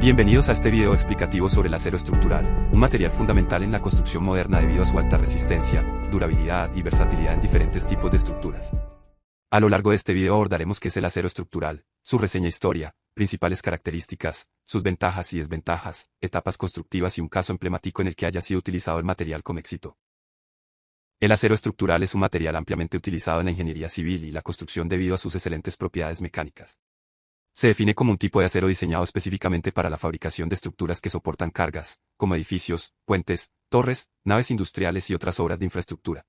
Bienvenidos a este video explicativo sobre el acero estructural, un material fundamental en la construcción moderna debido a su alta resistencia, durabilidad y versatilidad en diferentes tipos de estructuras. A lo largo de este video abordaremos qué es el acero estructural, su reseña historia, principales características, sus ventajas y desventajas, etapas constructivas y un caso emblemático en el que haya sido utilizado el material con éxito. El acero estructural es un material ampliamente utilizado en la ingeniería civil y la construcción debido a sus excelentes propiedades mecánicas. Se define como un tipo de acero diseñado específicamente para la fabricación de estructuras que soportan cargas, como edificios, puentes, torres, naves industriales y otras obras de infraestructura.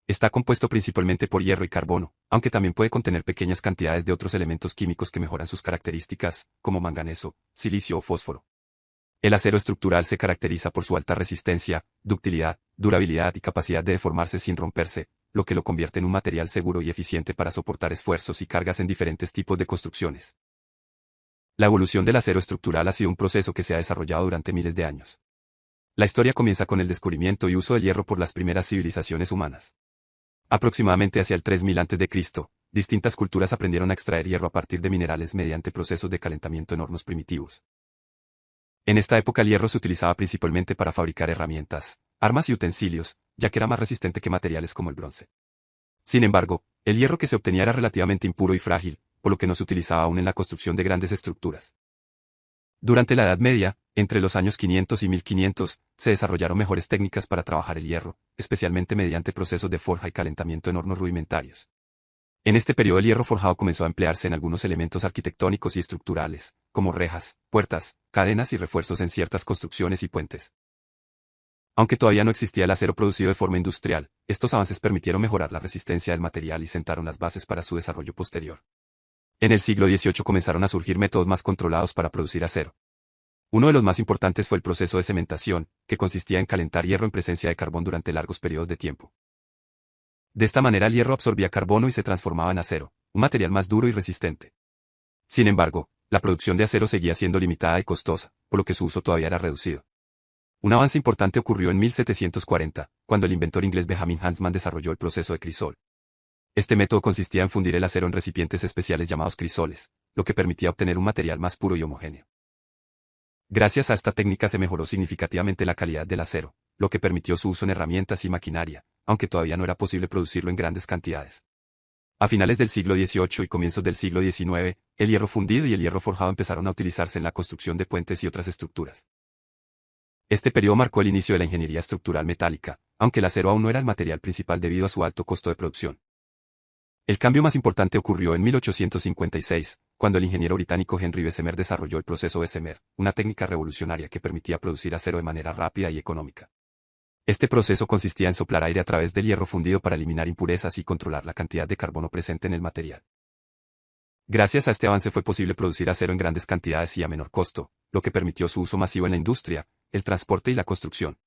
Está compuesto principalmente por hierro y carbono, aunque también puede contener pequeñas cantidades de otros elementos químicos que mejoran sus características, como manganeso, silicio o fósforo. El acero estructural se caracteriza por su alta resistencia, ductilidad, durabilidad y capacidad de deformarse sin romperse, lo que lo convierte en un material seguro y eficiente para soportar esfuerzos y cargas en diferentes tipos de construcciones. La evolución del acero estructural ha sido un proceso que se ha desarrollado durante miles de años. La historia comienza con el descubrimiento y uso del hierro por las primeras civilizaciones humanas. Aproximadamente hacia el 3000 a.C., distintas culturas aprendieron a extraer hierro a partir de minerales mediante procesos de calentamiento en hornos primitivos. En esta época el hierro se utilizaba principalmente para fabricar herramientas, armas y utensilios, ya que era más resistente que materiales como el bronce. Sin embargo, el hierro que se obtenía era relativamente impuro y frágil, por lo que no se utilizaba aún en la construcción de grandes estructuras. Durante la Edad Media, entre los años 500 y 1500, se desarrollaron mejores técnicas para trabajar el hierro, especialmente mediante procesos de forja y calentamiento en hornos rudimentarios. En este periodo el hierro forjado comenzó a emplearse en algunos elementos arquitectónicos y estructurales, como rejas, puertas, cadenas y refuerzos en ciertas construcciones y puentes. Aunque todavía no existía el acero producido de forma industrial, estos avances permitieron mejorar la resistencia del material y sentaron las bases para su desarrollo posterior. En el siglo XVIII comenzaron a surgir métodos más controlados para producir acero. Uno de los más importantes fue el proceso de cementación, que consistía en calentar hierro en presencia de carbón durante largos periodos de tiempo. De esta manera el hierro absorbía carbono y se transformaba en acero, un material más duro y resistente. Sin embargo, la producción de acero seguía siendo limitada y costosa, por lo que su uso todavía era reducido. Un avance importante ocurrió en 1740, cuando el inventor inglés Benjamin Huntsman desarrolló el proceso de crisol. Este método consistía en fundir el acero en recipientes especiales llamados crisoles, lo que permitía obtener un material más puro y homogéneo. Gracias a esta técnica se mejoró significativamente la calidad del acero, lo que permitió su uso en herramientas y maquinaria, aunque todavía no era posible producirlo en grandes cantidades. A finales del siglo XVIII y comienzos del siglo XIX, el hierro fundido y el hierro forjado empezaron a utilizarse en la construcción de puentes y otras estructuras. Este periodo marcó el inicio de la ingeniería estructural metálica, aunque el acero aún no era el material principal debido a su alto costo de producción. El cambio más importante ocurrió en 1856, cuando el ingeniero británico Henry Bessemer desarrolló el proceso Bessemer, una técnica revolucionaria que permitía producir acero de manera rápida y económica. Este proceso consistía en soplar aire a través del hierro fundido para eliminar impurezas y controlar la cantidad de carbono presente en el material. Gracias a este avance fue posible producir acero en grandes cantidades y a menor costo, lo que permitió su uso masivo en la industria, el transporte y la construcción.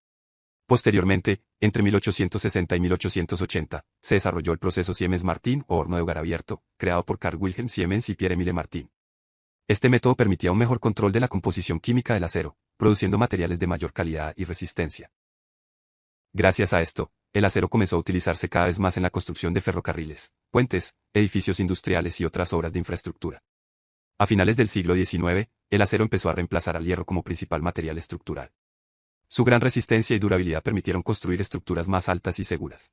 Posteriormente, entre 1860 y 1880, se desarrolló el proceso Siemens-Martin o horno de hogar abierto, creado por Carl Wilhelm Siemens y Pierre-Émile Martin. Este método permitía un mejor control de la composición química del acero, produciendo materiales de mayor calidad y resistencia. Gracias a esto, el acero comenzó a utilizarse cada vez más en la construcción de ferrocarriles, puentes, edificios industriales y otras obras de infraestructura. A finales del siglo XIX, el acero empezó a reemplazar al hierro como principal material estructural. Su gran resistencia y durabilidad permitieron construir estructuras más altas y seguras.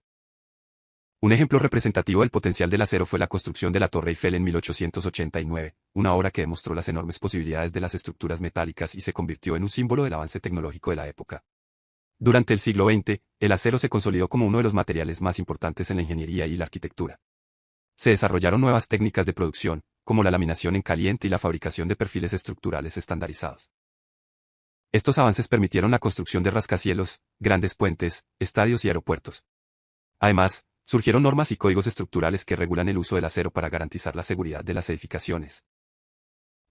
Un ejemplo representativo del potencial del acero fue la construcción de la Torre Eiffel en 1889, una obra que demostró las enormes posibilidades de las estructuras metálicas y se convirtió en un símbolo del avance tecnológico de la época. Durante el siglo XX, el acero se consolidó como uno de los materiales más importantes en la ingeniería y la arquitectura. Se desarrollaron nuevas técnicas de producción, como la laminación en caliente y la fabricación de perfiles estructurales estandarizados. Estos avances permitieron la construcción de rascacielos, grandes puentes, estadios y aeropuertos. Además, surgieron normas y códigos estructurales que regulan el uso del acero para garantizar la seguridad de las edificaciones.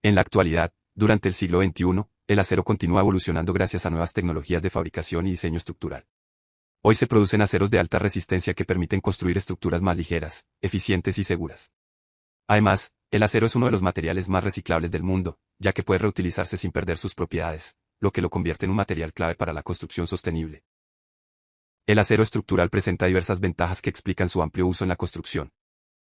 En la actualidad, durante el siglo XXI, el acero continúa evolucionando gracias a nuevas tecnologías de fabricación y diseño estructural. Hoy se producen aceros de alta resistencia que permiten construir estructuras más ligeras, eficientes y seguras. Además, el acero es uno de los materiales más reciclables del mundo, ya que puede reutilizarse sin perder sus propiedades, lo que lo convierte en un material clave para la construcción sostenible. El acero estructural presenta diversas ventajas que explican su amplio uso en la construcción.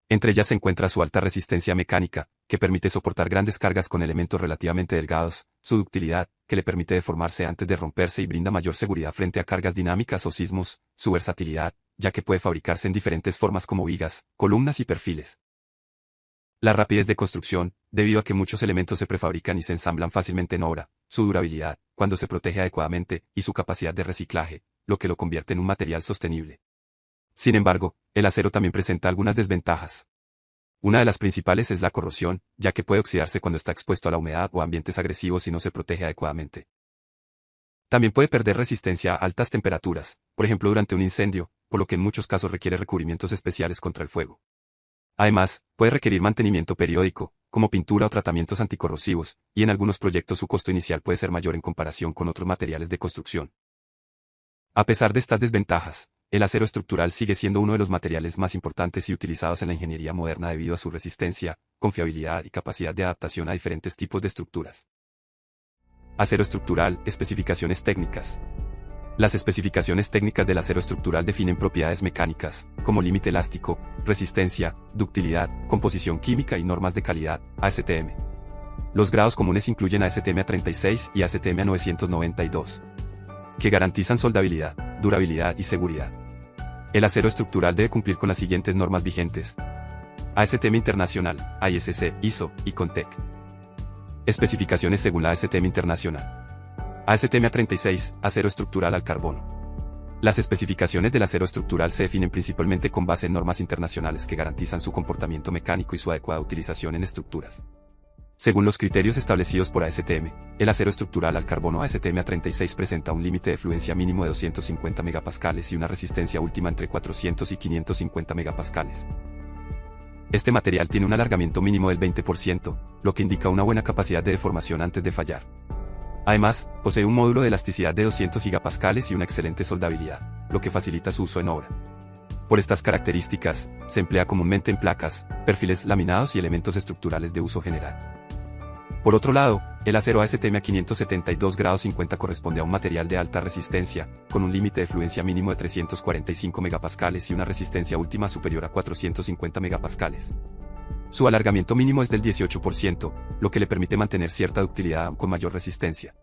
Entre ellas se encuentra su alta resistencia mecánica, que permite soportar grandes cargas con elementos relativamente delgados, su ductilidad, que le permite deformarse antes de romperse y brinda mayor seguridad frente a cargas dinámicas o sismos, su versatilidad, ya que puede fabricarse en diferentes formas como vigas, columnas y perfiles. La rapidez de construcción, debido a que muchos elementos se prefabrican y se ensamblan fácilmente en obra, su durabilidad, cuando se protege adecuadamente, y su capacidad de reciclaje, lo que lo convierte en un material sostenible. Sin embargo, el acero también presenta algunas desventajas. Una de las principales es la corrosión, ya que puede oxidarse cuando está expuesto a la humedad o ambientes agresivos si no se protege adecuadamente. También puede perder resistencia a altas temperaturas, por ejemplo durante un incendio, por lo que en muchos casos requiere recubrimientos especiales contra el fuego. Además, puede requerir mantenimiento periódico, como pintura o tratamientos anticorrosivos, y en algunos proyectos su costo inicial puede ser mayor en comparación con otros materiales de construcción. A pesar de estas desventajas, el acero estructural sigue siendo uno de los materiales más importantes y utilizados en la ingeniería moderna debido a su resistencia, confiabilidad y capacidad de adaptación a diferentes tipos de estructuras. Acero estructural, especificaciones técnicas. Las especificaciones técnicas del acero estructural definen propiedades mecánicas, como límite elástico, resistencia, ductilidad, composición química y normas de calidad, ASTM. Los grados comunes incluyen ASTM A36 y ASTM A992, que garantizan soldabilidad, durabilidad y seguridad. El acero estructural debe cumplir con las siguientes normas vigentes: ASTM Internacional, ISC, ISO y CONTEC. Especificaciones según la ASTM Internacional. ASTM A36, acero estructural al carbono. Las especificaciones del acero estructural se definen principalmente con base en normas internacionales que garantizan su comportamiento mecánico y su adecuada utilización en estructuras. Según los criterios establecidos por ASTM, el acero estructural al carbono ASTM A36 presenta un límite de fluencia mínimo de 250 megapascales y una resistencia última entre 400 y 550 megapascales. Este material tiene un alargamiento mínimo del 20%, lo que indica una buena capacidad de deformación antes de fallar. Además, posee un módulo de elasticidad de 200 gigapascales y una excelente soldabilidad, lo que facilita su uso en obra. Por estas características, se emplea comúnmente en placas, perfiles laminados y elementos estructurales de uso general. Por otro lado, el acero ASTM a 572 grados 50 corresponde a un material de alta resistencia, con un límite de fluencia mínimo de 345 megapascales y una resistencia última superior a 450 megapascales. Su alargamiento mínimo es del 18%, lo que le permite mantener cierta ductilidad con mayor resistencia.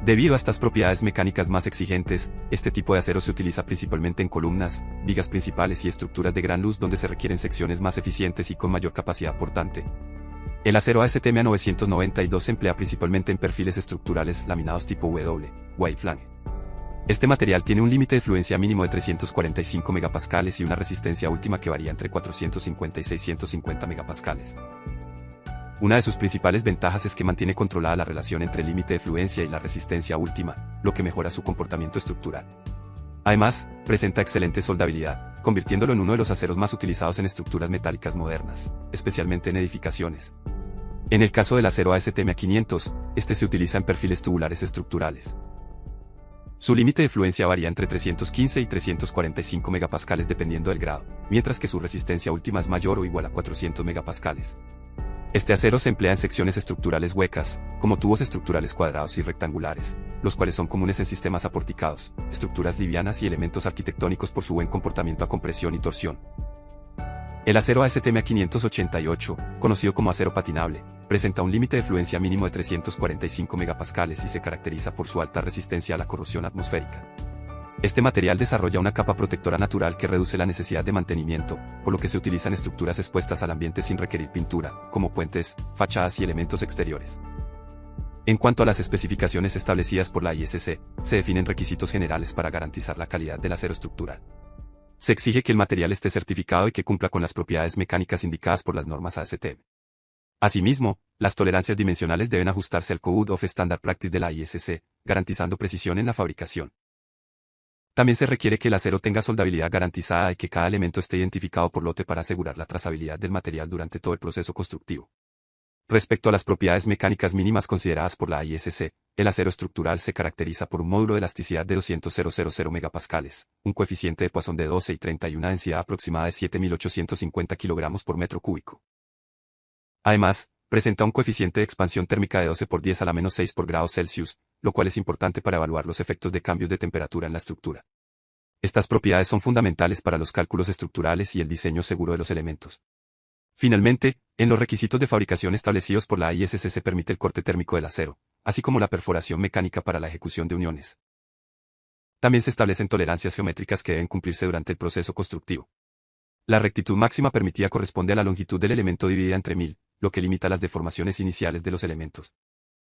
Debido a estas propiedades mecánicas más exigentes, este tipo de acero se utiliza principalmente en columnas, vigas principales y estructuras de gran luz donde se requieren secciones más eficientes y con mayor capacidad portante. El acero ASTM A992 se emplea principalmente en perfiles estructurales laminados tipo W, wide flange. Este material tiene un límite de fluencia mínimo de 345 megapascales y una resistencia última que varía entre 450 y 650 megapascales. Una de sus principales ventajas es que mantiene controlada la relación entre el límite de fluencia y la resistencia última, lo que mejora su comportamiento estructural. Además, presenta excelente soldabilidad, convirtiéndolo en uno de los aceros más utilizados en estructuras metálicas modernas, especialmente en edificaciones. En el caso del acero ASTM A500, este se utiliza en perfiles tubulares estructurales. Su límite de fluencia varía entre 315 y 345 megapascales dependiendo del grado, mientras que su resistencia última es mayor o igual a 400 megapascales. Este acero se emplea en secciones estructurales huecas, como tubos estructurales cuadrados y rectangulares, los cuales son comunes en sistemas aporticados, estructuras livianas y elementos arquitectónicos por su buen comportamiento a compresión y torsión. El acero ASTM A588, conocido como acero patinable, presenta un límite de fluencia mínimo de 345 megapascales y se caracteriza por su alta resistencia a la corrosión atmosférica. Este material desarrolla una capa protectora natural que reduce la necesidad de mantenimiento, por lo que se utilizan estructuras expuestas al ambiente sin requerir pintura, como puentes, fachadas y elementos exteriores. En cuanto a las especificaciones establecidas por la ISC, se definen requisitos generales para garantizar la calidad del acero estructural. Se exige que el material esté certificado y que cumpla con las propiedades mecánicas indicadas por las normas ASTM. Asimismo, las tolerancias dimensionales deben ajustarse al Code of Standard Practice de la ISC, garantizando precisión en la fabricación. También se requiere que el acero tenga soldabilidad garantizada y que cada elemento esté identificado por lote para asegurar la trazabilidad del material durante todo el proceso constructivo. Respecto a las propiedades mecánicas mínimas consideradas por la ISC, el acero estructural se caracteriza por un módulo de elasticidad de 200,000 megapascales, un coeficiente de Poisson de 12 y 30 y una densidad aproximada de 7.850 kilogramos por metro cúbico. Además, presenta un coeficiente de expansión térmica de 12 por 10 a la menos 6 por grados Celsius, lo cual es importante para evaluar los efectos de cambios de temperatura en la estructura. Estas propiedades son fundamentales para los cálculos estructurales y el diseño seguro de los elementos. Finalmente, en los requisitos de fabricación establecidos por la ISC se permite el corte térmico del acero, así como la perforación mecánica para la ejecución de uniones. También se establecen tolerancias geométricas que deben cumplirse durante el proceso constructivo. La rectitud máxima permitida corresponde a la longitud del elemento dividida entre 1000, lo que limita las deformaciones iniciales de los elementos.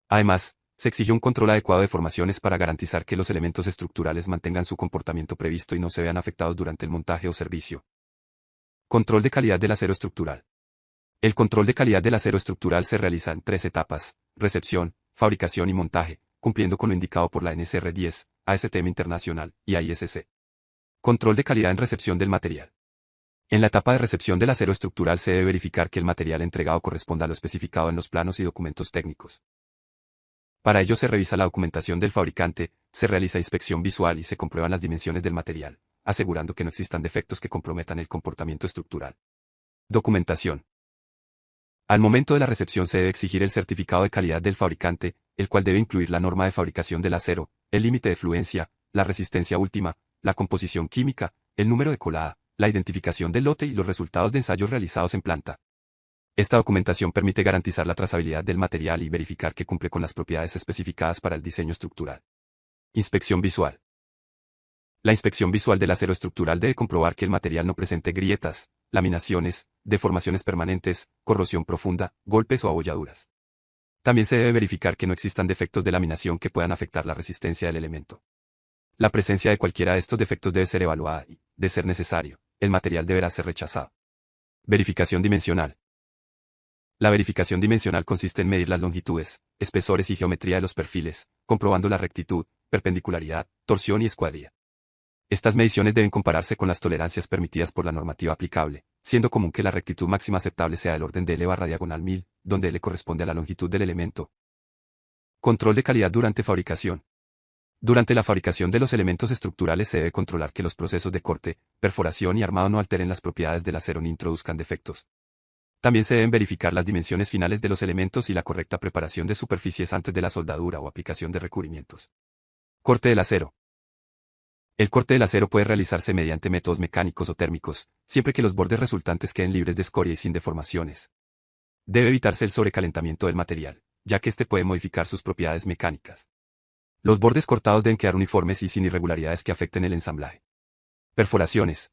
Además, se exige un control adecuado de deformaciones para garantizar que los elementos estructurales mantengan su comportamiento previsto y no se vean afectados durante el montaje o servicio. Control de calidad del acero estructural. El control de calidad del acero estructural se realiza en 3 etapas: recepción, fabricación y montaje, cumpliendo con lo indicado por la NSR 10, ASTM Internacional y ISC. Control de calidad en recepción del material. En la etapa de recepción del acero estructural se debe verificar que el material entregado corresponda a lo especificado en los planos y documentos técnicos. Para ello se revisa la documentación del fabricante, se realiza inspección visual y se comprueban las dimensiones del material, asegurando que no existan defectos que comprometan el comportamiento estructural. Documentación. Al momento de la recepción se debe exigir el certificado de calidad del fabricante, el cual debe incluir la norma de fabricación del acero, el límite de fluencia, la resistencia última, la composición química, el número de colada, la identificación del lote y los resultados de ensayos realizados en planta. Esta documentación permite garantizar la trazabilidad del material y verificar que cumple con las propiedades especificadas para el diseño estructural. Inspección visual. La inspección visual del acero estructural debe comprobar que el material no presente grietas, laminaciones, deformaciones permanentes, corrosión profunda, golpes o abolladuras. También se debe verificar que no existan defectos de laminación que puedan afectar la resistencia del elemento. La presencia de cualquiera de estos defectos debe ser evaluada y, de ser necesario, el material deberá ser rechazado. Verificación dimensional. La verificación dimensional consiste en medir las longitudes, espesores y geometría de los perfiles, comprobando la rectitud, perpendicularidad, torsión y escuadría. Estas mediciones deben compararse con las tolerancias permitidas por la normativa aplicable, siendo común que la rectitud máxima aceptable sea del orden de L/1000, donde L corresponde a la longitud del elemento. Control de calidad durante fabricación. Durante la fabricación de los elementos estructurales se debe controlar que los procesos de corte, perforación y armado no alteren las propiedades del acero ni introduzcan defectos. También se deben verificar las dimensiones finales de los elementos y la correcta preparación de superficies antes de la soldadura o aplicación de recubrimientos. Corte del acero. El corte del acero puede realizarse mediante métodos mecánicos o térmicos, siempre que los bordes resultantes queden libres de escoria y sin deformaciones. Debe evitarse el sobrecalentamiento del material, ya que éste puede modificar sus propiedades mecánicas. Los bordes cortados deben quedar uniformes y sin irregularidades que afecten el ensamblaje. Perforaciones.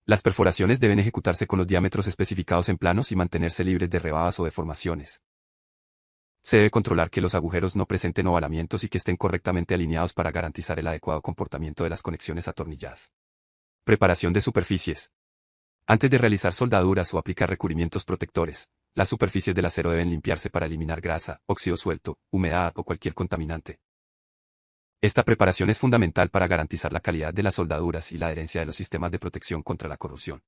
Las perforaciones deben ejecutarse con los diámetros especificados en planos y mantenerse libres de rebadas o deformaciones. Se debe controlar que los agujeros no presenten ovalamientos y que estén correctamente alineados para garantizar el adecuado comportamiento de las conexiones atornilladas. Preparación de superficies. Antes de realizar soldaduras o aplicar recubrimientos protectores, las superficies del acero deben limpiarse para eliminar grasa, óxido suelto, humedad o cualquier contaminante. Esta preparación es fundamental para garantizar la calidad de las soldaduras y la adherencia de los sistemas de protección contra la corrosión.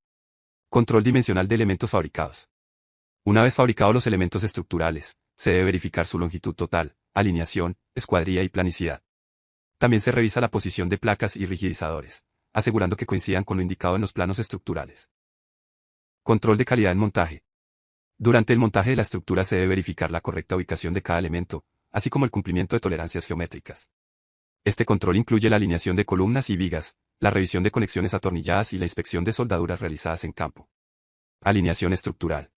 Control dimensional de elementos fabricados. Una vez fabricados los elementos estructurales, se debe verificar su longitud total, alineación, escuadría y planicidad. También se revisa la posición de placas y rigidizadores, asegurando que coincidan con lo indicado en los planos estructurales. Control de calidad en montaje. Durante el montaje de la estructura se debe verificar la correcta ubicación de cada elemento, así como el cumplimiento de tolerancias geométricas. Este control incluye la alineación de columnas y vigas, la revisión de conexiones atornilladas y la inspección de soldaduras realizadas en campo. Alineación estructural.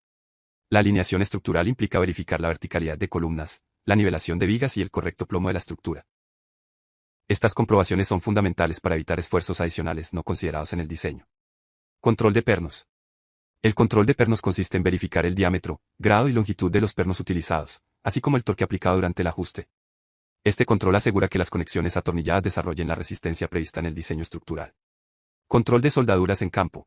La alineación estructural implica verificar la verticalidad de columnas, la nivelación de vigas y el correcto plomo de la estructura. Estas comprobaciones son fundamentales para evitar esfuerzos adicionales no considerados en el diseño. Control de pernos. El control de pernos consiste en verificar el diámetro, grado y longitud de los pernos utilizados, así como el torque aplicado durante el ajuste. Este control asegura que las conexiones atornilladas desarrollen la resistencia prevista en el diseño estructural. Control de soldaduras en campo.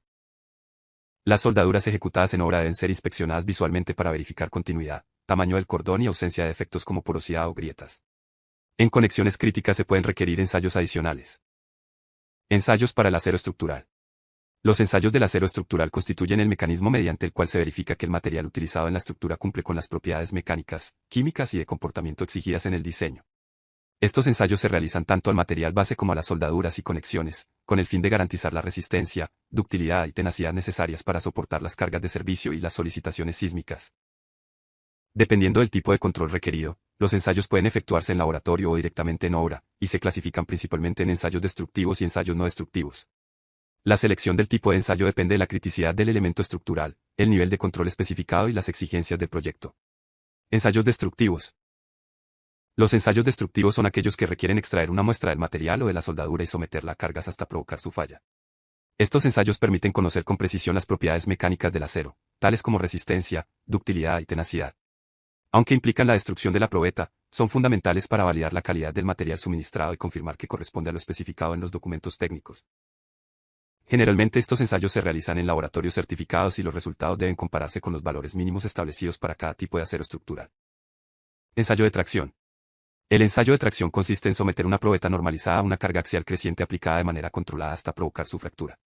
Las soldaduras ejecutadas en obra deben ser inspeccionadas visualmente para verificar continuidad, tamaño del cordón y ausencia de defectos como porosidad o grietas. En conexiones críticas se pueden requerir ensayos adicionales. Ensayos para el acero estructural. Los ensayos del acero estructural constituyen el mecanismo mediante el cual se verifica que el material utilizado en la estructura cumple con las propiedades mecánicas, químicas y de comportamiento exigidas en el diseño. Estos ensayos se realizan tanto al material base como a las soldaduras y conexiones, con el fin de garantizar la resistencia, ductilidad y tenacidad necesarias para soportar las cargas de servicio y las solicitaciones sísmicas. Dependiendo del tipo de control requerido, Los ensayos pueden efectuarse en laboratorio o directamente en obra, y se clasifican principalmente en ensayos destructivos y ensayos no destructivos. La selección del tipo de ensayo depende de la criticidad del elemento estructural, el nivel de control especificado y las exigencias del proyecto. Ensayos destructivos. Los ensayos destructivos son aquellos que requieren extraer una muestra del material o de la soldadura y someterla a cargas hasta provocar su falla. Estos ensayos permiten conocer con precisión las propiedades mecánicas del acero, tales como resistencia, ductilidad y tenacidad. Aunque implican la destrucción de la probeta, son fundamentales para validar la calidad del material suministrado y confirmar que corresponde a lo especificado en los documentos técnicos. Generalmente estos ensayos se realizan en laboratorios certificados y los resultados deben compararse con los valores mínimos establecidos para cada tipo de acero estructural. Ensayo de tracción. El ensayo de tracción consiste en someter una probeta normalizada a una carga axial creciente aplicada de manera controlada hasta provocar su fractura.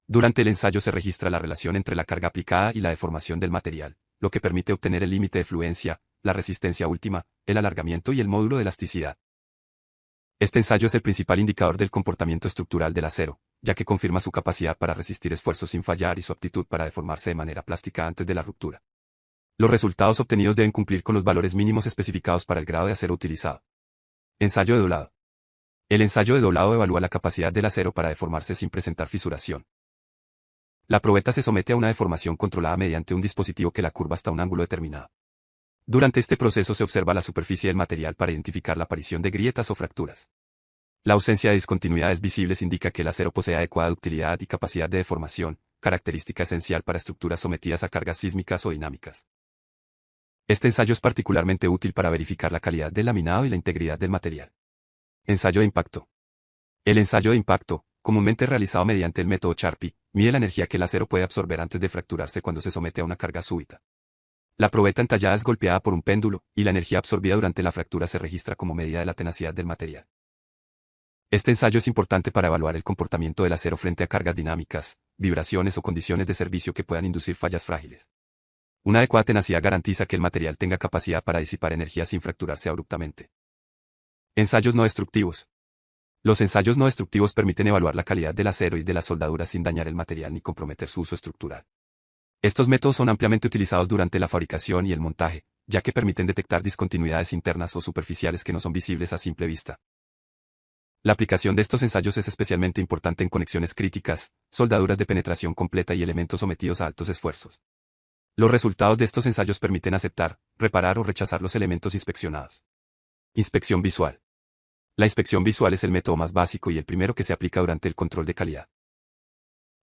Durante el ensayo se registra la relación entre la carga aplicada y la deformación del material, lo que permite obtener el límite de fluencia, la resistencia última, el alargamiento y el módulo de elasticidad. Este ensayo es el principal indicador del comportamiento estructural del acero, ya que confirma su capacidad para resistir esfuerzos sin fallar y su aptitud para deformarse de manera plástica antes de la ruptura. Los resultados obtenidos deben cumplir con los valores mínimos especificados para el grado de acero utilizado. Ensayo de doblado. El ensayo de doblado evalúa la capacidad del acero para deformarse sin presentar fisuración. La probeta se somete a una deformación controlada mediante un dispositivo que la curva hasta un ángulo determinado. Durante este proceso se observa la superficie del material para identificar la aparición de grietas o fracturas. La ausencia de discontinuidades visibles indica que el acero posee adecuada ductilidad y capacidad de deformación, característica esencial para estructuras sometidas a cargas sísmicas o dinámicas. Este ensayo es particularmente útil para verificar la calidad del laminado y la integridad del material. Ensayo de impacto. El ensayo de impacto, comúnmente realizado mediante el método Charpy, mide la energía que el acero puede absorber antes de fracturarse cuando se somete a una carga súbita. La probeta entallada es golpeada por un péndulo, y la energía absorbida durante la fractura se registra como medida de la tenacidad del material. Este ensayo es importante para evaluar el comportamiento del acero frente a cargas dinámicas, vibraciones o condiciones de servicio que puedan inducir fallas frágiles. Una adecuada tenacidad garantiza que el material tenga capacidad para disipar energía sin fracturarse abruptamente. Ensayos no destructivos. Los ensayos no destructivos permiten evaluar la calidad del acero y de las soldaduras sin dañar el material ni comprometer su uso estructural. Estos métodos son ampliamente utilizados durante la fabricación y el montaje, ya que permiten detectar discontinuidades internas o superficiales que no son visibles a simple vista. La aplicación de estos ensayos es especialmente importante en conexiones críticas, soldaduras de penetración completa y elementos sometidos a altos esfuerzos. Los resultados de estos ensayos permiten aceptar, reparar o rechazar los elementos inspeccionados. Inspección visual. La inspección visual es el método más básico y el primero que se aplica durante el control de calidad.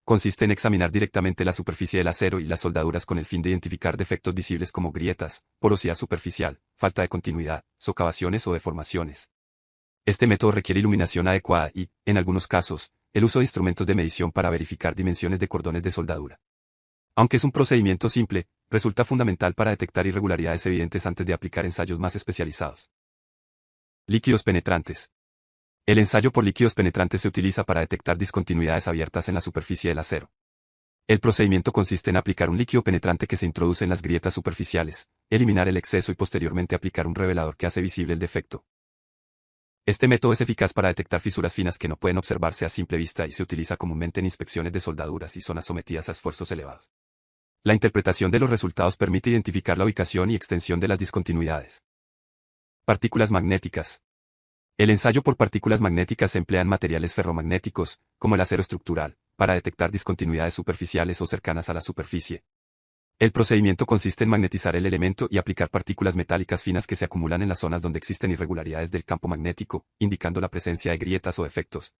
Consiste en examinar directamente la superficie del acero y las soldaduras con el fin de identificar defectos visibles como grietas, porosidad superficial, falta de continuidad, socavaciones o deformaciones. Este método requiere iluminación adecuada y, en algunos casos, el uso de instrumentos de medición para verificar dimensiones de cordones de soldadura. Aunque es un procedimiento simple, resulta fundamental para detectar irregularidades evidentes antes de aplicar ensayos más especializados. Líquidos penetrantes. El ensayo por líquidos penetrantes se utiliza para detectar discontinuidades abiertas en la superficie del acero. El procedimiento consiste en aplicar un líquido penetrante que se introduce en las grietas superficiales, eliminar el exceso y posteriormente aplicar un revelador que hace visible el defecto. Este método es eficaz para detectar fisuras finas que no pueden observarse a simple vista y se utiliza comúnmente en inspecciones de soldaduras y zonas sometidas a esfuerzos elevados. La interpretación de los resultados permite identificar la ubicación y extensión de las discontinuidades. Partículas magnéticas. El ensayo por partículas magnéticas se emplea en materiales ferromagnéticos, como el acero estructural, para detectar discontinuidades superficiales o cercanas a la superficie. El procedimiento consiste en magnetizar el elemento y aplicar partículas metálicas finas que se acumulan en las zonas donde existen irregularidades del campo magnético, indicando la presencia de grietas o defectos.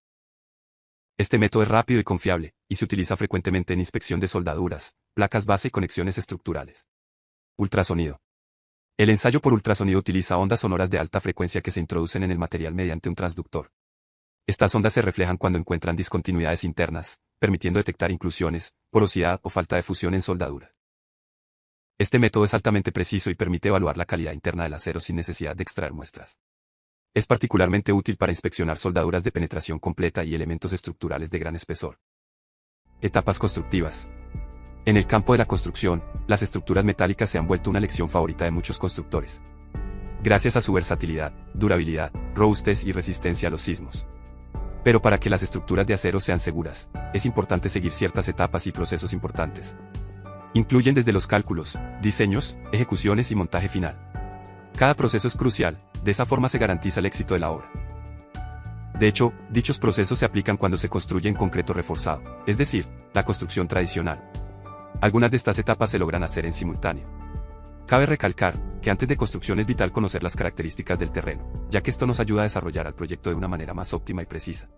Este método es rápido y confiable, y se utiliza frecuentemente en inspección de soldaduras, placas base y conexiones estructurales. Ultrasonido. El ensayo por ultrasonido utiliza ondas sonoras de alta frecuencia que se introducen en el material mediante un transductor. Estas ondas se reflejan cuando encuentran discontinuidades internas, permitiendo detectar inclusiones, porosidad o falta de fusión en soldaduras. Este método es altamente preciso y permite evaluar la calidad interna del acero sin necesidad de extraer muestras. Es particularmente útil para inspeccionar soldaduras de penetración completa y elementos estructurales de gran espesor. Etapas constructivas. En el campo de la construcción, las estructuras metálicas se han vuelto una elección favorita de muchos constructores. Gracias a su versatilidad, durabilidad, robustez y resistencia a los sismos. Pero para que las estructuras de acero sean seguras, es importante seguir ciertas etapas y procesos importantes. Incluyen desde los cálculos, diseños, ejecuciones y montaje final. Cada proceso es crucial, de esa forma se garantiza el éxito de la obra. De hecho, dichos procesos se aplican cuando se construye en concreto reforzado, es decir, la construcción tradicional. Algunas de estas etapas se logran hacer en simultáneo. Cabe recalcar que antes de construcción es vital conocer las características del terreno, ya que esto nos ayuda a desarrollar el proyecto de una manera más óptima y precisa.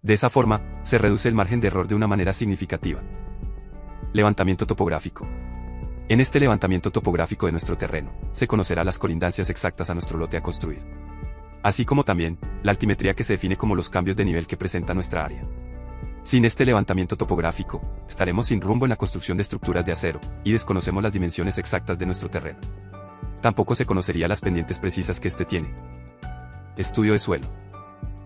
De esa forma, se reduce el margen de error de una manera significativa. Levantamiento topográfico. En este levantamiento topográfico de nuestro terreno, se conocerá las colindancias exactas a nuestro lote a construir, así como también la altimetría que se define como los cambios de nivel que presenta nuestra área. Sin este levantamiento topográfico, estaremos sin rumbo en la construcción de estructuras de acero, y desconocemos las dimensiones exactas de nuestro terreno. Tampoco se conocería las pendientes precisas que éste tiene. Estudio de suelo.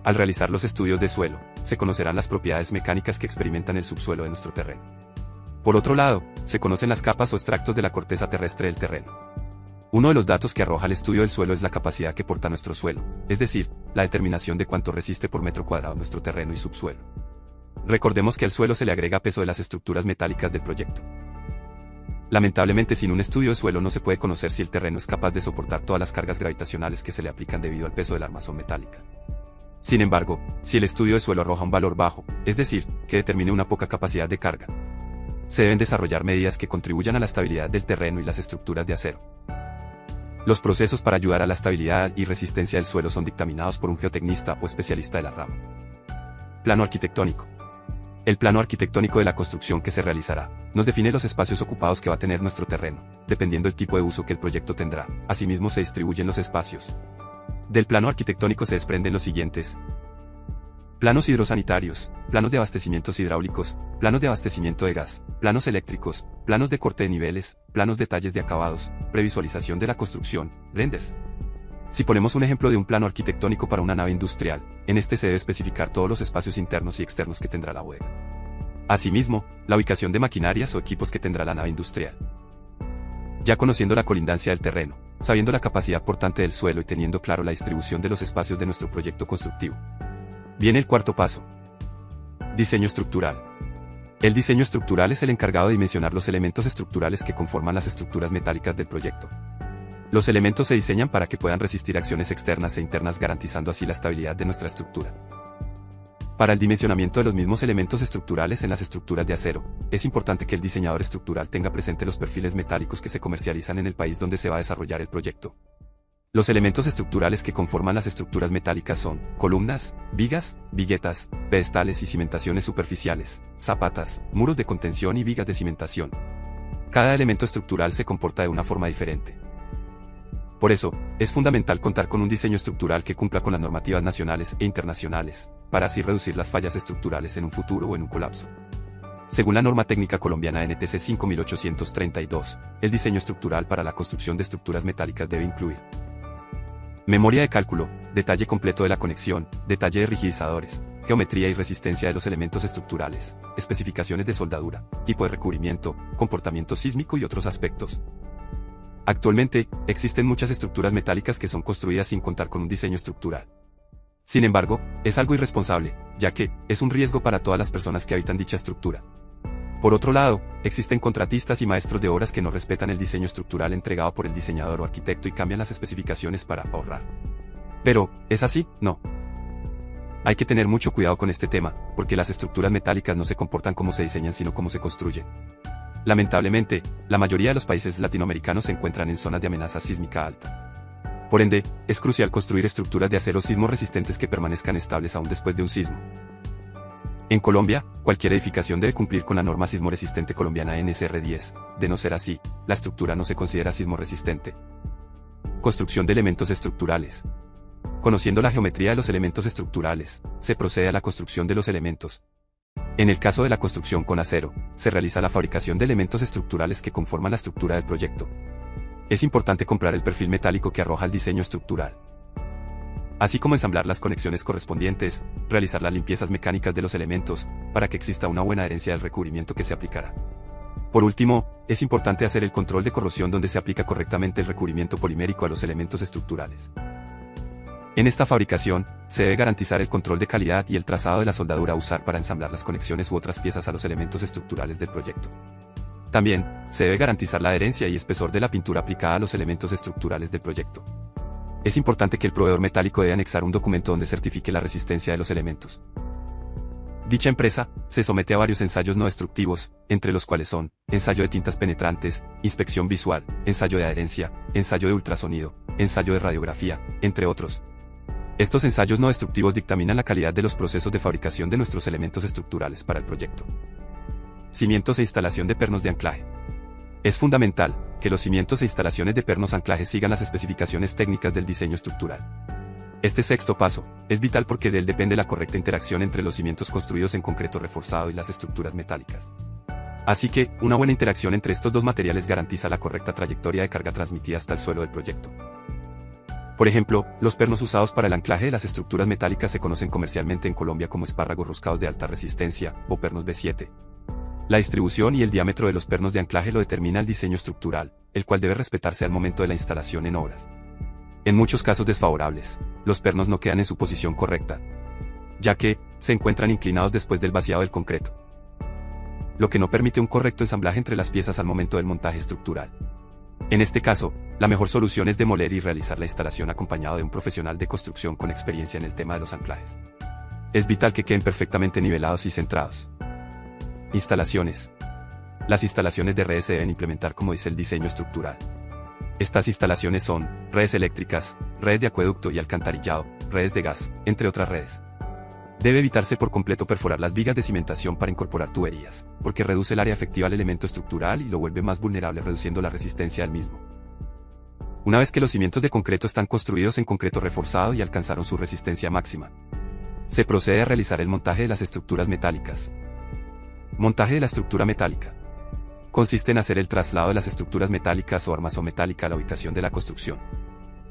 Al realizar los estudios de suelo, se conocerán las propiedades mecánicas que experimentan el subsuelo de nuestro terreno. Por otro lado, se conocen las capas o extractos de la corteza terrestre del terreno. Uno de los datos que arroja el estudio del suelo es la capacidad que porta nuestro suelo, es decir, la determinación de cuánto resiste por metro cuadrado nuestro terreno y subsuelo. Recordemos que al suelo se le agrega peso de las estructuras metálicas del proyecto. Lamentablemente, sin un estudio de suelo no se puede conocer si el terreno es capaz de soportar todas las cargas gravitacionales que se le aplican debido al peso de la armazón metálica. Sin embargo, si el estudio de suelo arroja un valor bajo, es decir, que determine una poca capacidad de carga, se deben desarrollar medidas que contribuyan a la estabilidad del terreno y las estructuras de acero. Los procesos para ayudar a la estabilidad y resistencia del suelo son dictaminados por un geotecnista o especialista de la rama. Plano arquitectónico. El plano arquitectónico de la construcción que se realizará nos define los espacios ocupados que va a tener nuestro terreno, dependiendo del tipo de uso que el proyecto tendrá. Asimismo se distribuyen los espacios. Del plano arquitectónico se desprenden los siguientes: planos hidrosanitarios, planos de abastecimientos hidráulicos, planos de abastecimiento de gas, planos eléctricos, planos de corte de niveles, planos detalles de acabados, previsualización de la construcción, renders. Si ponemos un ejemplo de un plano arquitectónico para una nave industrial, en este se debe especificar todos los espacios internos y externos que tendrá la bodega. Asimismo, la ubicación de maquinarias o equipos que tendrá la nave industrial. Ya conociendo la colindancia del terreno, sabiendo la capacidad portante del suelo y teniendo claro la distribución de los espacios de nuestro proyecto constructivo, viene el cuarto paso. Diseño estructural. El diseño estructural es el encargado de dimensionar los elementos estructurales que conforman las estructuras metálicas del proyecto. Los elementos se diseñan para que puedan resistir acciones externas e internas, garantizando así la estabilidad de nuestra estructura. Para el dimensionamiento de los mismos elementos estructurales en las estructuras de acero, es importante que el diseñador estructural tenga presente los perfiles metálicos que se comercializan en el país donde se va a desarrollar el proyecto. Los elementos estructurales que conforman las estructuras metálicas son columnas, vigas, viguetas, pedestales y cimentaciones superficiales, zapatas, muros de contención y vigas de cimentación. Cada elemento estructural se comporta de una forma diferente. Por eso, es fundamental contar con un diseño estructural que cumpla con las normativas nacionales e internacionales, para así reducir las fallas estructurales en un futuro o en un colapso. Según la norma técnica colombiana NTC 5832, el diseño estructural para la construcción de estructuras metálicas debe incluir memoria de cálculo, detalle completo de la conexión, detalle de rigidizadores, geometría y resistencia de los elementos estructurales, especificaciones de soldadura, tipo de recubrimiento, comportamiento sísmico y otros aspectos. Actualmente, existen muchas estructuras metálicas que son construidas sin contar con un diseño estructural. Sin embargo, es algo irresponsable, ya que es un riesgo para todas las personas que habitan dicha estructura. Por otro lado, existen contratistas y maestros de obras que no respetan el diseño estructural entregado por el diseñador o arquitecto y cambian las especificaciones para ahorrar. Pero, ¿es así? No. Hay que tener mucho cuidado con este tema, porque las estructuras metálicas no se comportan como se diseñan sino como se construyen. Lamentablemente, la mayoría de los países latinoamericanos se encuentran en zonas de amenaza sísmica alta. Por ende, es crucial construir estructuras de acero sismo resistentes que permanezcan estables aún después de un sismo. En Colombia, cualquier edificación debe cumplir con la norma sismo resistente colombiana NSR 10, de no ser así, la estructura no se considera sismo resistente. Construcción de elementos estructurales. Conociendo la geometría de los elementos estructurales, se procede a la construcción de los elementos. En el caso de la construcción con acero, se realiza la fabricación de elementos estructurales que conforman la estructura del proyecto. Es importante comprar el perfil metálico que arroja el diseño estructural, así como ensamblar las conexiones correspondientes, realizar las limpiezas mecánicas de los elementos, para que exista una buena adherencia del recubrimiento que se aplicará. Por último, es importante hacer el control de corrosión donde se aplica correctamente el recubrimiento polimérico a los elementos estructurales. En esta fabricación, se debe garantizar el control de calidad y el trazado de la soldadura a usar para ensamblar las conexiones u otras piezas a los elementos estructurales del proyecto. También, se debe garantizar la adherencia y espesor de la pintura aplicada a los elementos estructurales del proyecto. Es importante que el proveedor metálico debe anexar un documento donde certifique la resistencia de los elementos. Dicha empresa se somete a varios ensayos no destructivos, entre los cuales son ensayo de tintas penetrantes, inspección visual, ensayo de adherencia, ensayo de ultrasonido, ensayo de radiografía, entre otros. Estos ensayos no destructivos dictaminan la calidad de los procesos de fabricación de nuestros elementos estructurales para el proyecto. Cimientos e instalación de pernos de anclaje. Es fundamental que los cimientos e instalaciones de pernos anclajes sigan las especificaciones técnicas del diseño estructural. Este sexto paso es vital porque de él depende la correcta interacción entre los cimientos construidos en concreto reforzado y las estructuras metálicas. Así que, una buena interacción entre estos dos materiales garantiza la correcta trayectoria de carga transmitida hasta el suelo del proyecto. Por ejemplo, los pernos usados para el anclaje de las estructuras metálicas se conocen comercialmente en Colombia como espárragos roscados de alta resistencia, o pernos B7. La distribución y el diámetro de los pernos de anclaje lo determina el diseño estructural, el cual debe respetarse al momento de la instalación en obras. En muchos casos desfavorables, los pernos no quedan en su posición correcta, ya que se encuentran inclinados después del vaciado del concreto, lo que no permite un correcto ensamblaje entre las piezas al momento del montaje estructural. En este caso, la mejor solución es demoler y realizar la instalación acompañado de un profesional de construcción con experiencia en el tema de los anclajes. Es vital que queden perfectamente nivelados y centrados. Instalaciones. Las instalaciones de redes se deben implementar como dice el diseño estructural. Estas instalaciones son redes eléctricas, redes de acueducto y alcantarillado, redes de gas, entre otras redes. Debe evitarse por completo perforar las vigas de cimentación para incorporar tuberías, porque reduce el área efectiva al elemento estructural y lo vuelve más vulnerable reduciendo la resistencia al mismo. Una vez que los cimientos de concreto están construidos en concreto reforzado y alcanzaron su resistencia máxima, se procede a realizar el montaje de las estructuras metálicas. Montaje de la estructura metálica. Consiste en hacer el traslado de las estructuras metálicas o armazón metálica a la ubicación de la construcción.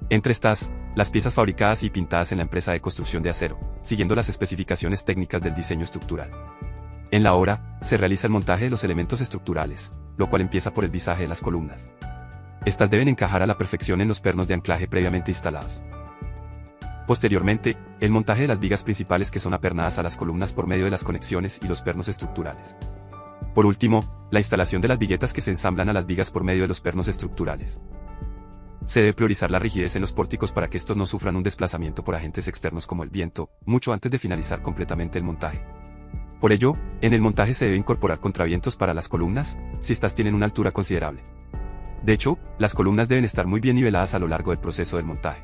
Entre estas, las piezas fabricadas y pintadas en la empresa de construcción de acero, siguiendo las especificaciones técnicas del diseño estructural. En la obra, se realiza el montaje de los elementos estructurales, lo cual empieza por el visaje de las columnas. Estas deben encajar a la perfección en los pernos de anclaje previamente instalados. Posteriormente, el montaje de las vigas principales que son apernadas a las columnas por medio de las conexiones y los pernos estructurales. Por último, la instalación de las viguetas que se ensamblan a las vigas por medio de los pernos estructurales. Se debe priorizar la rigidez en los pórticos para que estos no sufran un desplazamiento por agentes externos como el viento, mucho antes de finalizar completamente el montaje. Por ello, en el montaje se debe incorporar contravientos para las columnas, si estas tienen una altura considerable. De hecho, las columnas deben estar muy bien niveladas a lo largo del proceso del montaje.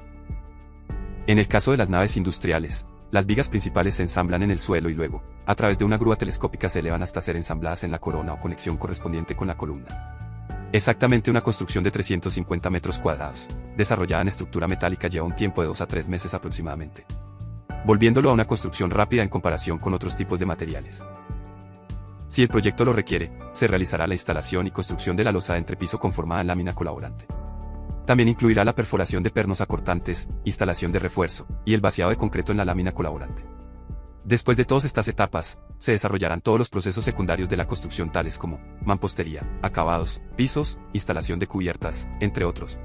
En el caso de las naves industriales, las vigas principales se ensamblan en el suelo y luego, a través de una grúa telescópica se elevan hasta ser ensambladas en la corona o conexión correspondiente con la columna. Exactamente una construcción de 350 metros cuadrados, desarrollada en estructura metálica lleva un tiempo de 2 a 3 meses aproximadamente, volviéndolo a una construcción rápida en comparación con otros tipos de materiales. Si el proyecto lo requiere, se realizará la instalación y construcción de la losa de entrepiso conformada en lámina colaborante. También incluirá la perforación de pernos acortantes, instalación de refuerzo, y el vaciado de concreto en la lámina colaborante. Después de todas estas etapas, se desarrollarán todos los procesos secundarios de la construcción tales como mampostería, acabados, pisos, instalación de cubiertas, entre otros.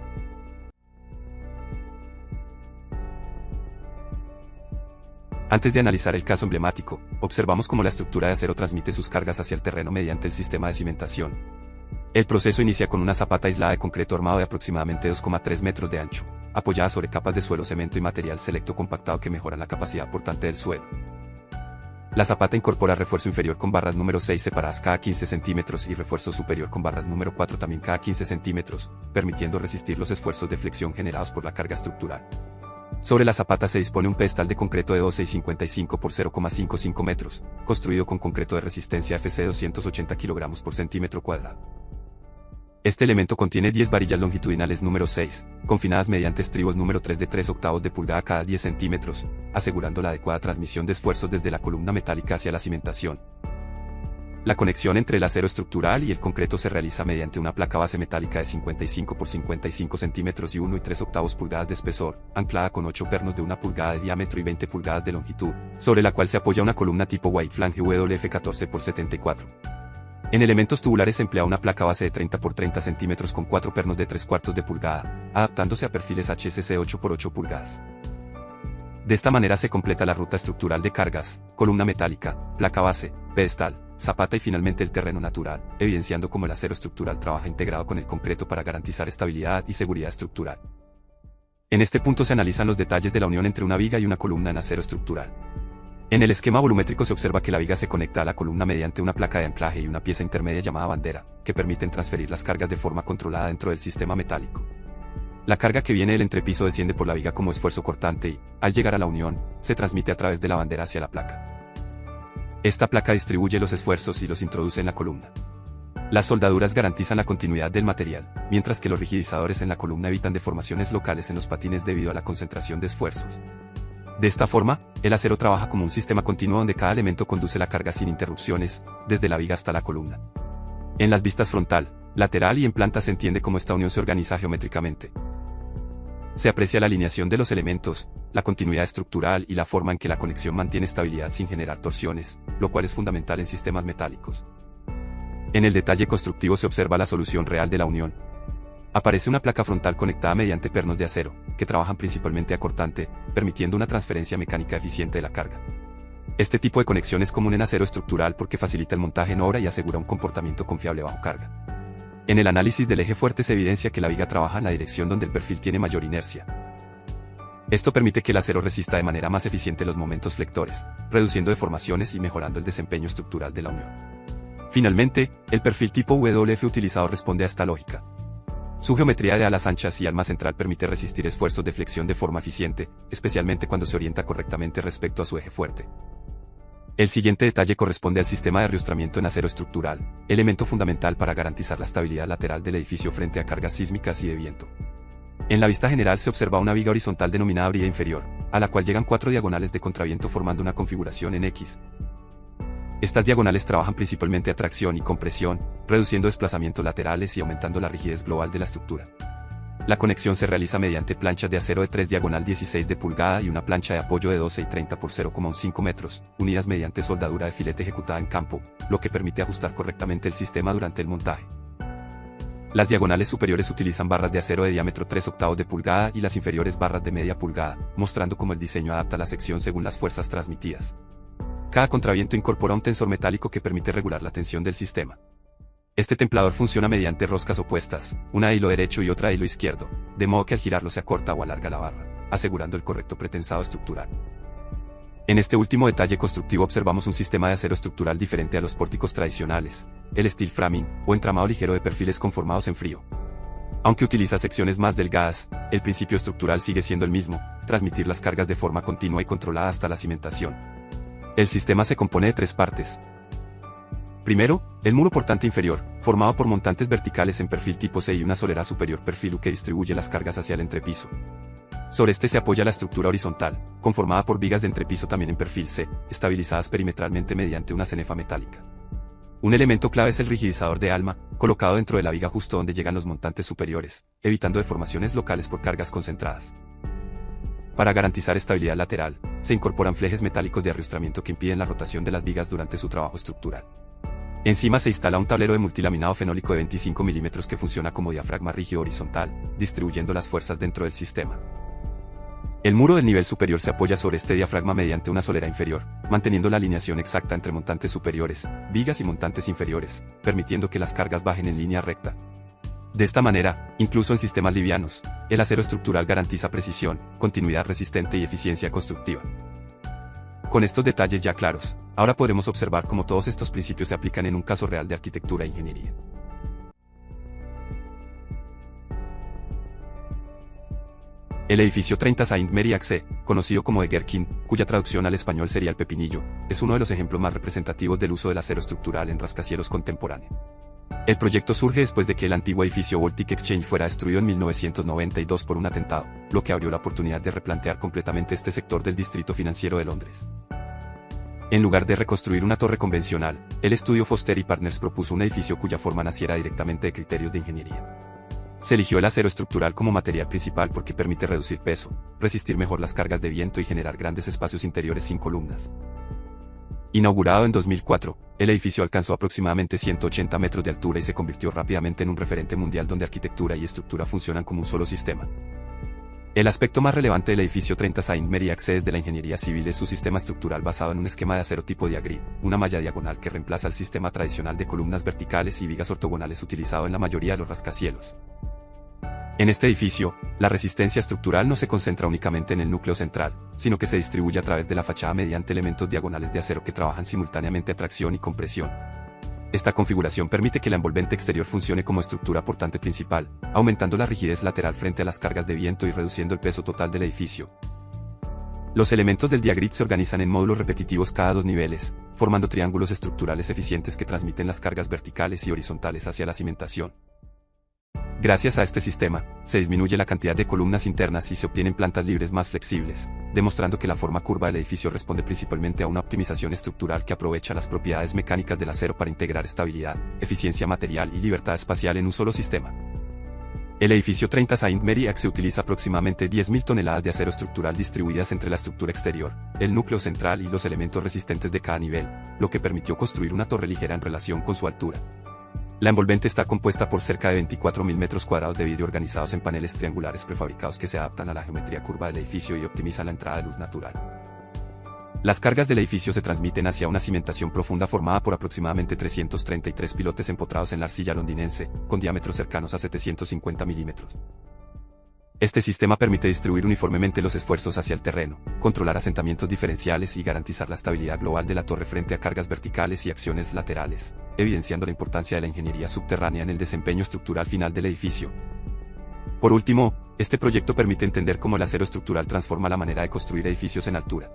Antes de analizar el caso emblemático, observamos cómo la estructura de acero transmite sus cargas hacia el terreno mediante el sistema de cimentación. El proceso inicia con una zapata aislada de concreto armado de aproximadamente 2,3 metros de ancho, apoyada sobre capas de suelo, cemento y material selecto compactado que mejoran la capacidad portante del suelo. La zapata incorpora refuerzo inferior con barras número 6 separadas cada 15 centímetros y refuerzo superior con barras número 4 también cada 15 centímetros, permitiendo resistir los esfuerzos de flexión generados por la carga estructural. Sobre la zapata se dispone un pedestal de concreto de 12,55 por 0,55 metros, construido con concreto de resistencia FC 280 kg por centímetro cuadrado. Este elemento contiene 10 varillas longitudinales número 6, confinadas mediante estribos número 3 de 3/8 de pulgada cada 10 centímetros, asegurando la adecuada transmisión de esfuerzos desde la columna metálica hacia la cimentación. La conexión entre el acero estructural y el concreto se realiza mediante una placa base metálica de 55 por 55 centímetros y 1 y 3/8 pulgadas de espesor, anclada con 8 pernos de 1 pulgada de diámetro y 20 pulgadas de longitud, sobre la cual se apoya una columna tipo White Flange WF 14 por 74. En elementos tubulares se emplea una placa base de 30 por 30 centímetros con 4 pernos de 3/4 de pulgada, adaptándose a perfiles HSC 8 por 8 pulgadas. De esta manera se completa la ruta estructural de cargas, columna metálica, placa base, pedestal, zapata y finalmente el terreno natural, evidenciando cómo el acero estructural trabaja integrado con el concreto para garantizar estabilidad y seguridad estructural. En este punto se analizan los detalles de la unión entre una viga y una columna en acero estructural. En el esquema volumétrico se observa que la viga se conecta a la columna mediante una placa de anclaje y una pieza intermedia llamada bandera, que permiten transferir las cargas de forma controlada dentro del sistema metálico. La carga que viene del entrepiso desciende por la viga como esfuerzo cortante y, al llegar a la unión, se transmite a través de la bandera hacia la placa. Esta placa distribuye los esfuerzos y los introduce en la columna. Las soldaduras garantizan la continuidad del material, mientras que los rigidizadores en la columna evitan deformaciones locales en los patines debido a la concentración de esfuerzos. De esta forma, el acero trabaja como un sistema continuo donde cada elemento conduce la carga sin interrupciones, desde la viga hasta la columna. En las vistas frontal, lateral y en planta se entiende cómo esta unión se organiza geométricamente. Se aprecia la alineación de los elementos, la continuidad estructural y la forma en que la conexión mantiene estabilidad sin generar torsiones, lo cual es fundamental en sistemas metálicos. En el detalle constructivo se observa la solución real de la unión. Aparece una placa frontal conectada mediante pernos de acero, que trabajan principalmente a cortante, permitiendo una transferencia mecánica eficiente de la carga. Este tipo de conexión es común en acero estructural porque facilita el montaje en obra y asegura un comportamiento confiable bajo carga. En el análisis del eje fuerte se evidencia que la viga trabaja en la dirección donde el perfil tiene mayor inercia. Esto permite que el acero resista de manera más eficiente los momentos flectores, reduciendo deformaciones y mejorando el desempeño estructural de la unión. Finalmente, el perfil tipo WF utilizado responde a esta lógica. Su geometría de alas anchas y alma central permite resistir esfuerzos de flexión de forma eficiente, especialmente cuando se orienta correctamente respecto a su eje fuerte. El siguiente detalle corresponde al sistema de riostramiento en acero estructural, elemento fundamental para garantizar la estabilidad lateral del edificio frente a cargas sísmicas y de viento. En la vista general se observa una viga horizontal denominada brida inferior, a la cual llegan 4 diagonales de contraviento formando una configuración en X. Estas diagonales trabajan principalmente a tracción y compresión, reduciendo desplazamientos laterales y aumentando la rigidez global de la estructura. La conexión se realiza mediante planchas de acero de 3 diagonal 16 de pulgada y una plancha de apoyo de 12 y 30 por 0,5 metros, unidas mediante soldadura de filete ejecutada en campo, lo que permite ajustar correctamente el sistema durante el montaje. Las diagonales superiores utilizan barras de acero de diámetro 3/8 de pulgada y las inferiores barras de media pulgada, mostrando cómo el diseño adapta la sección según las fuerzas transmitidas. Cada contraviento incorpora un tensor metálico que permite regular la tensión del sistema. Este templador funciona mediante roscas opuestas, una de hilo derecho y otra de hilo izquierdo, de modo que al girarlo se acorta o alarga la barra, asegurando el correcto pretensado estructural. En este último detalle constructivo observamos un sistema de acero estructural diferente a los pórticos tradicionales, el steel framing, o entramado ligero de perfiles conformados en frío. Aunque utiliza secciones más delgadas, el principio estructural sigue siendo el mismo, transmitir las cargas de forma continua y controlada hasta la cimentación. El sistema se compone de 3 partes. Primero, el muro portante inferior, formado por montantes verticales en perfil tipo C y una solera superior perfil U que distribuye las cargas hacia el entrepiso. Sobre este se apoya la estructura horizontal, conformada por vigas de entrepiso también en perfil C, estabilizadas perimetralmente mediante una cenefa metálica. Un elemento clave es el rigidizador de alma, colocado dentro de la viga justo donde llegan los montantes superiores, evitando deformaciones locales por cargas concentradas. Para garantizar estabilidad lateral, se incorporan flejes metálicos de arriostramiento que impiden la rotación de las vigas durante su trabajo estructural. Encima se instala un tablero de multilaminado fenólico de 25 mm que funciona como diafragma rígido horizontal, distribuyendo las fuerzas dentro del sistema. El muro del nivel superior se apoya sobre este diafragma mediante una solera inferior, manteniendo la alineación exacta entre montantes superiores, vigas y montantes inferiores, permitiendo que las cargas bajen en línea recta. De esta manera, incluso en sistemas livianos, el acero estructural garantiza precisión, continuidad resistente y eficiencia constructiva. Con estos detalles ya claros, ahora podremos observar cómo todos estos principios se aplican en un caso real de arquitectura e ingeniería. El edificio 30 Saint-Mériac, conocido como de Gherkin, cuya traducción al español sería el Pepinillo, es uno de los ejemplos más representativos del uso del acero estructural en rascacielos contemporáneo. El proyecto surge después de que el antiguo edificio Baltic Exchange fuera destruido en 1992 por un atentado, lo que abrió la oportunidad de replantear completamente este sector del distrito financiero de Londres. En lugar de reconstruir una torre convencional, el estudio Foster y Partners propuso un edificio cuya forma naciera directamente de criterios de ingeniería. Se eligió el acero estructural como material principal porque permite reducir peso, resistir mejor las cargas de viento y generar grandes espacios interiores sin columnas. Inaugurado en 2004, el edificio alcanzó aproximadamente 180 metros de altura y se convirtió rápidamente en un referente mundial donde arquitectura y estructura funcionan como un solo sistema. El aspecto más relevante del edificio 30 Saint-Mary Axe de la ingeniería civil es su sistema estructural basado en un esquema de acero tipo Diagrid, una malla diagonal que reemplaza el sistema tradicional de columnas verticales y vigas ortogonales utilizado en la mayoría de los rascacielos. En este edificio, la resistencia estructural no se concentra únicamente en el núcleo central, sino que se distribuye a través de la fachada mediante elementos diagonales de acero que trabajan simultáneamente a tracción y compresión. Esta configuración permite que la envolvente exterior funcione como estructura portante principal, aumentando la rigidez lateral frente a las cargas de viento y reduciendo el peso total del edificio. Los elementos del Diagrid se organizan en módulos repetitivos cada 2 niveles, formando triángulos estructurales eficientes que transmiten las cargas verticales y horizontales hacia la cimentación. Gracias a este sistema, se disminuye la cantidad de columnas internas y se obtienen plantas libres más flexibles, demostrando que la forma curva del edificio responde principalmente a una optimización estructural que aprovecha las propiedades mecánicas del acero para integrar estabilidad, eficiencia material y libertad espacial en un solo sistema. El edificio 30 Saint-Mary Axe utiliza aproximadamente 10.000 toneladas de acero estructural distribuidas entre la estructura exterior, el núcleo central y los elementos resistentes de cada nivel, lo que permitió construir una torre ligera en relación con su altura. La envolvente está compuesta por cerca de 24.000 metros cuadrados de vidrio organizados en paneles triangulares prefabricados que se adaptan a la geometría curva del edificio y optimizan la entrada de luz natural. Las cargas del edificio se transmiten hacia una cimentación profunda formada por aproximadamente 333 pilotes empotrados en la arcilla londinense, con diámetros cercanos a 750 milímetros. Este sistema permite distribuir uniformemente los esfuerzos hacia el terreno, controlar asentamientos diferenciales y garantizar la estabilidad global de la torre frente a cargas verticales y acciones laterales, evidenciando la importancia de la ingeniería subterránea en el desempeño estructural final del edificio. Por último, este proyecto permite entender cómo el acero estructural transforma la manera de construir edificios en altura.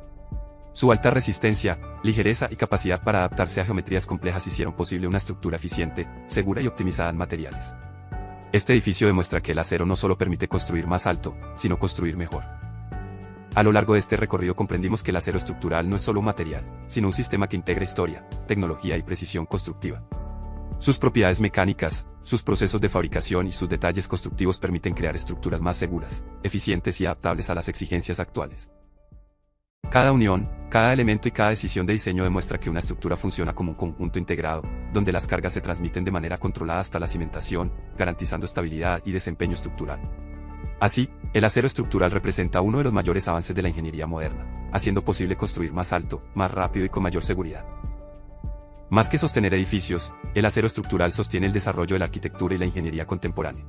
Su alta resistencia, ligereza y capacidad para adaptarse a geometrías complejas hicieron posible una estructura eficiente, segura y optimizada en materiales. Este edificio demuestra que el acero no solo permite construir más alto, sino construir mejor. A lo largo de este recorrido comprendimos que el acero estructural no es solo un material, sino un sistema que integra historia, tecnología y precisión constructiva. Sus propiedades mecánicas, sus procesos de fabricación y sus detalles constructivos permiten crear estructuras más seguras, eficientes y adaptables a las exigencias actuales. Cada unión, cada elemento y cada decisión de diseño demuestra que una estructura funciona como un conjunto integrado, donde las cargas se transmiten de manera controlada hasta la cimentación, garantizando estabilidad y desempeño estructural. Así, el acero estructural representa uno de los mayores avances de la ingeniería moderna, haciendo posible construir más alto, más rápido y con mayor seguridad. Más que sostener edificios, el acero estructural sostiene el desarrollo de la arquitectura y la ingeniería contemporánea.